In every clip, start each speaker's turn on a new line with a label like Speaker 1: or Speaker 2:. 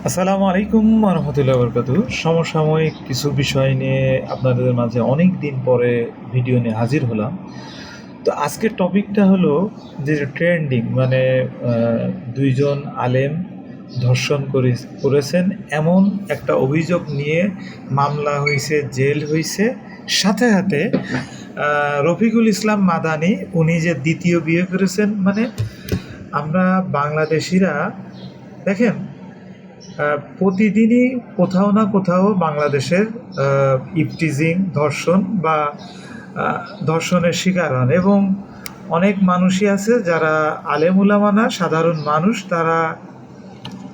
Speaker 1: আসসালামু আলাইকুম রহমতুল্লাহ বরকাতু। সমসাময়িক কিছু বিষয় নিয়ে আপনাদের মাঝে অনেক দিন পরে ভিডিও নিয়ে হাজির হলাম। তো আজকের টপিকটা হলো যে ট্রেন্ডিং মানে দুইজন আলেম ধর্ষণ করেছেন এমন একটা অভিযোগ নিয়ে মামলা হয়েছে, জেল হয়েছে। সাথে সাথে রফিকুল ইসলাম মাদানি উনি যে দ্বিতীয় বিয়ে করেছেন, মানে আমরা বাংলাদেশিরা দেখেন প্রতিদিনই কোথাও না কোথাও বাংলাদেশের ইভটিজিং, ধর্ষণ বা ধর্ষণের শিকার হন, এবং অনেক মানুষই আছে যারা আলেম উলামা না, সাধারণ মানুষ, তারা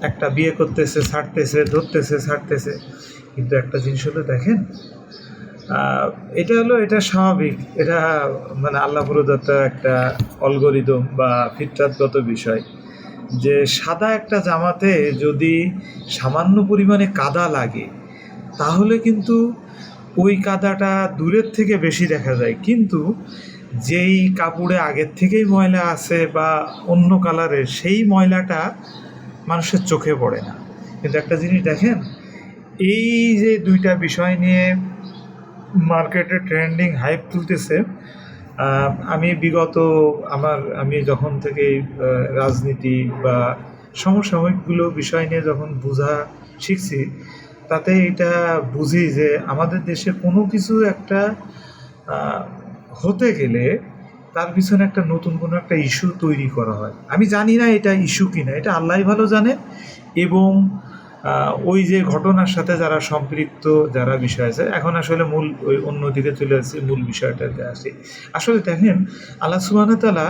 Speaker 1: একটা বিয়ে করতেছে, ছাড়তেছে, ধরতেছে, ছাড়তেছে। কিন্তু একটা জিনিস হলো দেখেন, এটা স্বাভাবিক, এটা মানে আল্লাহ প্রদত্ত একটা অ্যালগরিদম বা ফিতরাতগত বিষয় যে সাদা একটা জামাতে যদি সামান্য পরিমাণে কাদা লাগে তাহলে কিন্তু ওই কাদাটা দূরের থেকে বেশি দেখা যায়, কিন্তু যেই কাপড়ে আগের থেকেই ময়লা আছে বা অন্য কালারের, সেই ময়লাটা মানুষের চোখে পড়ে না। কিন্তু একটা জিনিস দেখেন, এই যে দুইটা বিষয় নিয়ে মার্কেটে ট্রেন্ডিং হাইপ তুলতেছে, আমি যখন থেকে রাজনীতি বা সমসাময়িকগুলো বিষয় নিয়ে যখন বোঝা শিখছি, তাতে এটা বুঝি যে আমাদের দেশে কোনো কিছু একটা হতে গেলে তার পিছনে একটা নতুন কোনো একটা ইস্যু তৈরি করা হয়। আমি জানি না এটা ইস্যু কিনা, এটা আল্লাহই ভালো জানে। এবং ওই যে ঘটনার সাথে যারা সম্পৃক্ত, যারা বিষয় আছে, এখন আসলে মূল ওই অন্যদিকে চলে আসছে, মূল বিষয়টাতে আসি। আসলে দেখেন, আল্লাহ সুবহানাহু ওয়া তাআলা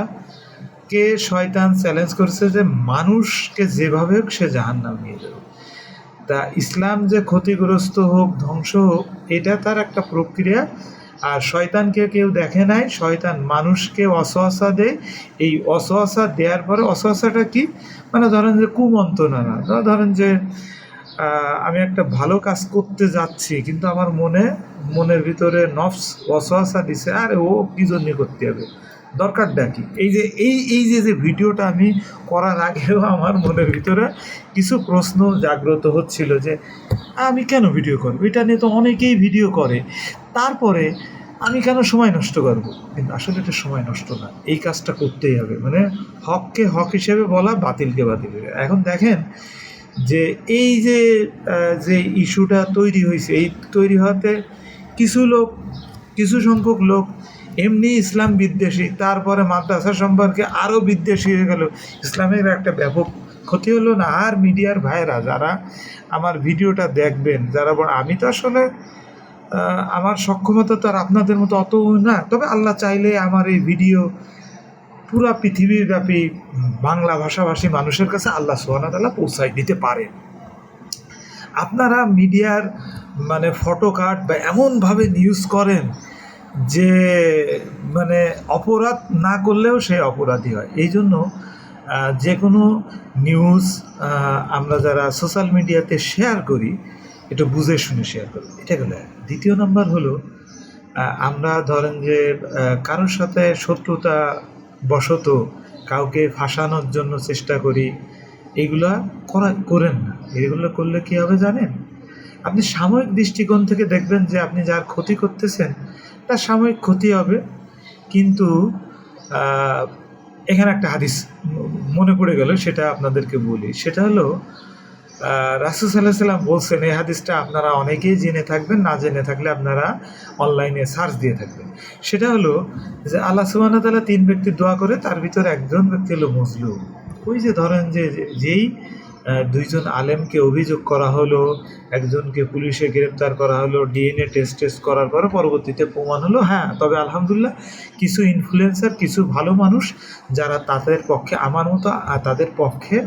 Speaker 1: কে শয়তান চ্যালেঞ্জ করেছে যে মানুষকে যেভাবে হোক সে জাহান্নামে নিয়ে যাবে। তা ইসলাম যে ক্ষতিগ্রস্ত হোক, ধ্বংস হোক, এটা তার একটা প্রক্রিয়া। আর শয়তানকে কেউ দেখে নাই, শয়তান মানুষকে অসহসা দেয়। এই অসহসা দেওয়ার পরে, অসহসাটা কি, মানে ধরেন যে কুমন্ত্রণা, ধরেন যে আমি একটা ভালো কাজ করতে যাচ্ছি, কিন্তু আমার মনের ভিতরে নফস ওয়াসওয়াসা দিছে, আরে ও কি জন্য করতে হবে, দরকারটা কি। এই যে ভিডিওটা আমি করার আগেও আমার মনের ভিতরে কিছু প্রশ্ন জাগ্রত হচ্ছিল যে আমি কেন ভিডিও করবো, এটা নিয়ে তো অনেকেই ভিডিও করে, তারপরে আমি কেন সময় নষ্ট করব। কিন্তু আসলে এটা সময় নষ্ট না, এই কাজটা করতেই হবে, মানে হককে হক হিসেবে বলা, বাতিলকে বাতিল। এখন দেখেন যে এই যে ইস্যুটা তৈরি হয়েছে, এই তৈরি হওয়াতে কিছু সংখ্যক লোক এমনি ইসলাম বিদ্বেষী, তারপরে মাদ্রাসা সম্পর্কে আরও বিদ্বেষী হয়ে গেল। ইসলামের একটা ব্যাপক ক্ষতি হলো না। আর মিডিয়ার ভাইরা যারা আমার ভিডিওটা দেখবেন, যারা আমি তো আসলে আমার সক্ষমতা তো আর আপনাদের মতো অত না, তবে আল্লাহ চাইলে আমার এই ভিডিও পুরা পৃথিবীব্যাপী বাংলা ভাষাভাষী মানুষের কাছে আল্লাহ সুবহানাহু ওয়া তাআলা পৌঁছায় দিতে পারে। আপনারা মিডিয়ার মানে ফটো কাট বা এমনভাবে নিউজ করেন যে মানে অপরাধ না করলেও সে অপরাধী হয়। এই জন্য যে কোনো নিউজ আমরা যারা সোশ্যাল মিডিয়াতে শেয়ার করি, একটু বুঝে শুনে শেয়ার করি। এটা গেল। দ্বিতীয় নাম্বার হলো, আমরা ধরেন যে কারোর সাথে শত্রুতা বশত কাউকে ফাঁসানোর জন্য চেষ্টা করি, এগুলা করেন না। এগুলো করলে কী হবে জানেন, আপনি সাময়িক দৃষ্টিকোণ থেকে দেখবেন যে আপনি যার ক্ষতি করতেছেন তার সাময়িক ক্ষতি হবে, কিন্তু এখানে একটা হাদিস মনে পড়ে গেল, সেটা আপনাদেরকে বলি। সেটা হলো রাসূল সাল্লাল্লাহু আলাইহি ওয়াসাল্লাম বলছেন, এই হাদিসটা আপনারা অনেকেই জেনে থাকবেন, না জেনে থাকলে আপনারা অনলাইনে সার্চ দিয়ে থাকবেন। সেটা হলো যে আল্লাহ সুবহানাহু ওয়া তাআলা 3 ব্যক্তির দোয়া করে, তার ভিতরে একজন ব্যক্তি হলো মজলুম। ওই যে ধরেন যে যেই দুইজন আলেমকে অভিযোগ করা হলো, একজনকে পুলিশে গ্রেপ্তার করা হলো, ডিএনএ টেস্ট করার পরে পরবর্তীতে প্রমাণ হলো, হ্যাঁ, তবে আলহামদুলিল্লাহ কিছু ইনফ্লুয়েন্সার, কিছু ভালো মানুষ যারা তাদের পক্ষে, আমার মতো তাদের পক্ষে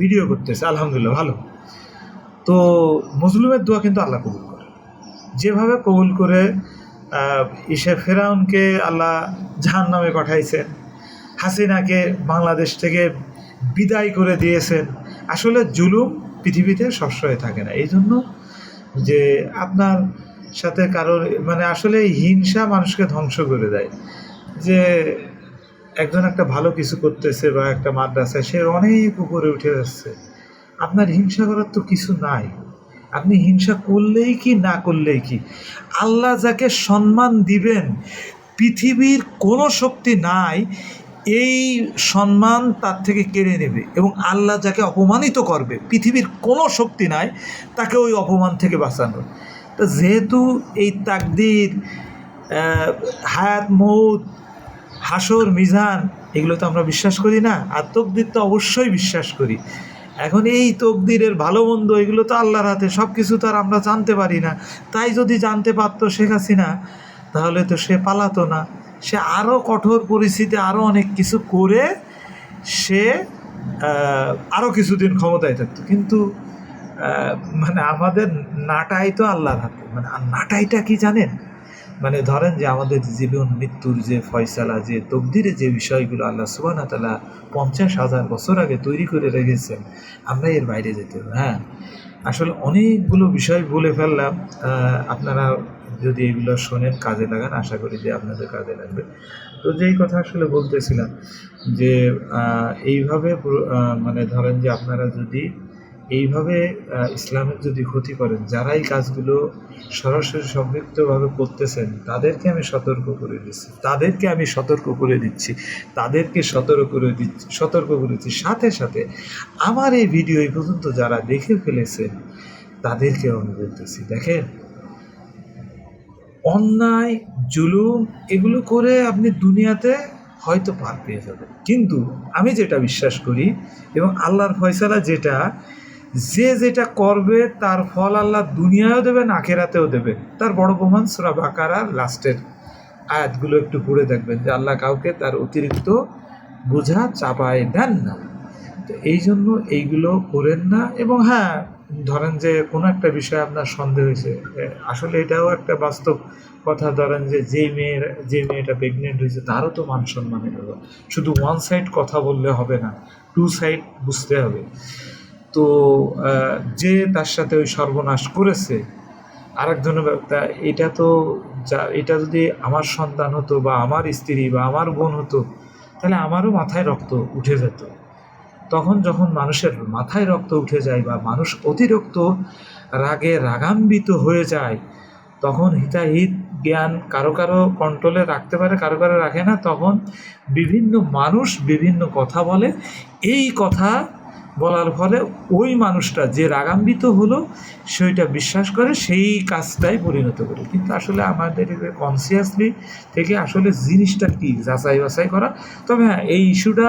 Speaker 1: ভিডিও করতেছে, আলহামদুলিল্লাহ ভালো। তো মজলুমের দোয়া কিন্তু আল্লাহ কবুল করে, যেভাবে কবুল করে ফেরাউনকে আল্লাহ জাহান্নামে পাঠাইছেন, হাসিনাকে বাংলাদেশ থেকে বিদায় করে দিয়েছেন। আসলে জুলুম পৃথিবীতে সবসময় থাকে না। এই জন্য যে আপনার সাথে কারোর মানে আসলে হিংসা মানুষকে ধ্বংস করে দেয়। যে একজন একটা ভালো কিছু করতেছে বা একটা মাদ্রাসায় সে অনেক উপরে উঠে যাচ্ছে, আপনার হিংসা করার তো কিছু নাই। আপনি হিংসা করলেই কি না করলেই কি, আল্লাহ যাকে সম্মান দিবেন পৃথিবীর কোনো শক্তি নাই এই সম্মান তার থেকে কেড়ে নেবে, এবং আল্লাহ যাকে অপমানিত করবে পৃথিবীর কোনো শক্তি নাই তাকে ওই অপমান থেকে বাঁচানোর। তো যেহেতু এই তাকদীর, হায়াত মৌত, হাসর মিজান, এগুলো তো আমরা বিশ্বাস করি না, আর তকদির তো অবশ্যই বিশ্বাস করি। এখন এই তকদিরের ভালো মন্দ এগুলো তো আল্লাহর হাতে, সব কিছু তো আর আমরা জানতে পারি না। তাই যদি জানতে পারতো শেখ হাসিনা, তাহলে তো সে পালাতো না, সে আরও কঠোর পরিস্থিতি, আরও অনেক কিছু করে সে আরও কিছুদিন ক্ষমতায় থাকতো। কিন্তু মানে আমাদের নাটাই তো আল্লাহর হাতে। মানে নাটাইটা কি জানেন, মানে ধরেন যে আমাদের জীবন মৃত্যুর যে ফয়সালা, যে তকদিরে যে বিষয়গুলো আল্লাহ সুবহানাহু ওয়া তাআলা 50,000 বছর আগে তৈরি করে রেখেছেন, আমরা এর বাইরে যেতে হবে। হ্যাঁ, আসলে অনেকগুলো বিষয় বলে ফেললাম। আপনারা যদি এগুলো শোনেন, কাজে লাগান, আশা করি যে আপনাদের কাজে লাগবে। তো যেই কথা আসলে বলতেছিলাম যে এইভাবে মানে ধরেন যে আপনারা যদি এইভাবে ইসলামের যদি ক্ষতি করেন, যারা এই কাজগুলো সরাসরি সম্পৃক্তভাবে করতেছেন তাদেরকে আমি সতর্ক করে দিচ্ছি, সতর্ক করে দিচ্ছি। সাথে সাথে আমার এই ভিডিও এই পর্যন্ত যারা দেখে ফেলেছেন তাদেরকেও আমি বলতেছি, দেখেন, অন্যায় জুলুম এগুলো করে আপনি দুনিয়াতে হয়তো পার পেয়ে যাবেন, কিন্তু আমি যেটা বিশ্বাস করি এবং আল্লাহর ফয়সালা যেটা, যে যেটা করবে তার ফল আল্লাহ দুনিয়ায়ও দেবেন, আখেরাতেও দেবেন। তার বড় প্রমাণ সূরা বাকারার লাস্টের আয়াতগুলো একটু পড়ে দেখবেন যে আল্লাহ কাউকে তার অতিরিক্ত বোঝা চাপায় দেন না। তো এই জন্য এইগুলো করেন না। এবং হ্যাঁ, ধরেন যে কোনো একটা বিষয়ে আপনার সন্দেহ হয়েছে, আসলে এটাও একটা বাস্তব কথা। ধরেন যে যে মেয়েটা প্রেগনেন্ট হয়েছে তারও তো মান সম্মানের ব্যাপার। শুধু ওয়ান সাইড কথা বললে হবে না, টু সাইড বুঝতে হবে। তো যে তার সাথে ওই সর্বনাশ করেছে আরেকজনের ব্যাপার, এটা যদি আমার সন্তান হতো বা আমার স্ত্রী বা আমার বোন হতো, তাহলে আমারও মাথায় রক্ত উঠে যেত। তখন যখন মানুষের মাথায় রক্ত উঠে যায় বা মানুষ অতিরিক্ত রাগে রাগান্বিত হয়ে যায়, তখন হিতাহিত জ্ঞান কারো কারো কন্ট্রোলে রাখতে পারে, কারো কারো রাখে না। তখন বিভিন্ন মানুষ বিভিন্ন কথা বলে, এই কথা বলার ফলে ওই মানুষটা যে রাগান্বিত হলো সেইটা বিশ্বাস করে, সেই কাজটাই পরিণত করে। কিন্তু আসলে আমাদের কনসিয়াসলি থেকে আসলে জিনিসটা কি যাচাই বাছাই করা। তবে হ্যাঁ, এই ইস্যুটা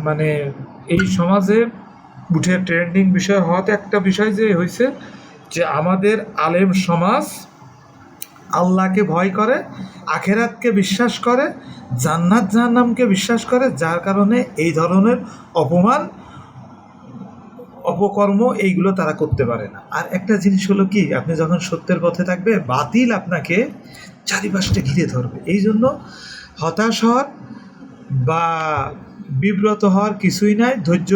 Speaker 1: মানে এই সমাজে উঠে ট্রেন্ডিং বিষয় হওয়াতে একটা বিষয় যে হয়েছে যে আমাদের আলেম সমাজ আল্লাহকে ভয় করে, আখেরাতকে বিশ্বাস করে, জান্নাত জাহান্নামকে বিশ্বাস করে, যার কারণে এই ধরনের অপকর্ম এইগুলো তারা করতে পারে না। আর একটা জিনিস হলো কি, আপনি যখন সত্যের পথে থাকবে, বাতিল আপনাকে চারিপাশে ঘিরে ধরবে। এই জন্য হতাশ হওয়ার বা বিব্রত হওয়ার কিছুই নাই। ধৈর্য,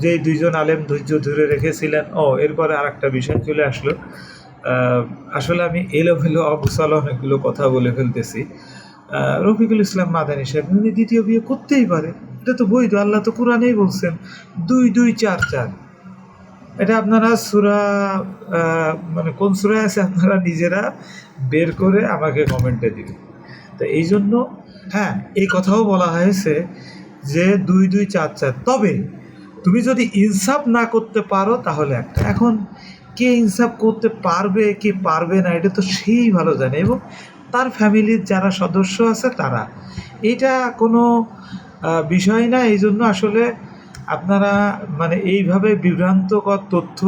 Speaker 1: যে দুইজন আলেম ধৈর্য ধরে রেখেছিলেন। এরপরে আর একটা বিষয় চলে আসলো। আসলে আমি এলোমেলো অগুছালো অনেকগুলো কথা বলে ফেলতেছি। রফিকুল ইসলাম মাদানী সাহেব, উনি দ্বিতীয় বিয়ে করতেই পারে, এটা তো বৈধ। আল্লাহ তো কোরআনেই বলছেন 2-2-4-4। এটা আপনারা সূরা মানে কোন সূরায় আছে আপনারা নিজেরা বের করে আমাকে কমেন্টে দিবেন। তো এই জন্য হ্যাঁ, এই কথাও বলা হয়েছে যে 2-2-4-4। তবে তুমি যদি ইনসাফ না করতে পারো তাহলে একটা। এখন কে ইনসাফ করতে পারবে কি পারবে না এটা তো সেই ভালো জানে, এবং তার ফ্যামিলির যারা সদস্য আছে তারা, এটা কোনো বিষয় না। এই জন্য আসলে আপনারা মানে এইভাবে বিভ্রান্তকর তথ্য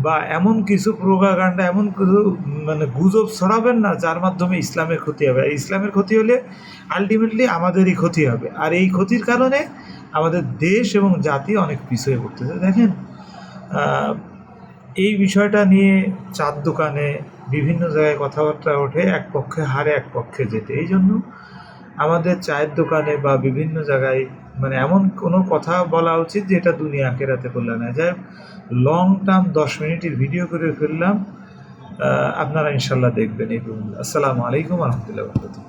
Speaker 1: বা এমন কিছু প্রোপাগান্ডা, এমন কিছু মানে গুজব ছড়াবেন না যার মাধ্যমে ইসলামের ক্ষতি হবে। আর ইসলামের ক্ষতি হলে আলটিমেটলি আমাদেরই ক্ষতি হবে, আর এই ক্ষতির কারণে আমাদের দেশ এবং জাতি অনেক পিছিয়ে পড়তেছে। দেখেন, এই বিষয়টা নিয়ে চার দোকানে বিভিন্ন জায়গায় কথাবার্তা ওঠে, এক পক্ষে হারে এক পক্ষে যেতে। এই জন্য আমাদের চায়ের দোকানে বা বিভিন্ন জায়গায় মানে এমন কোনো কথা বলা উচিত যেটা দুনিয়া আখেরাতে কল্যাণ হয়। যাই লং টার্ম 10 মিনিটের ভিডিও করে ফেললাম, আপনারা ইনশাল্লাহ দেখবেন। এই আসসালামু আলাইকুম ওয়া রাহমাতুল্লাহি ওয়া বারাকাতুহু।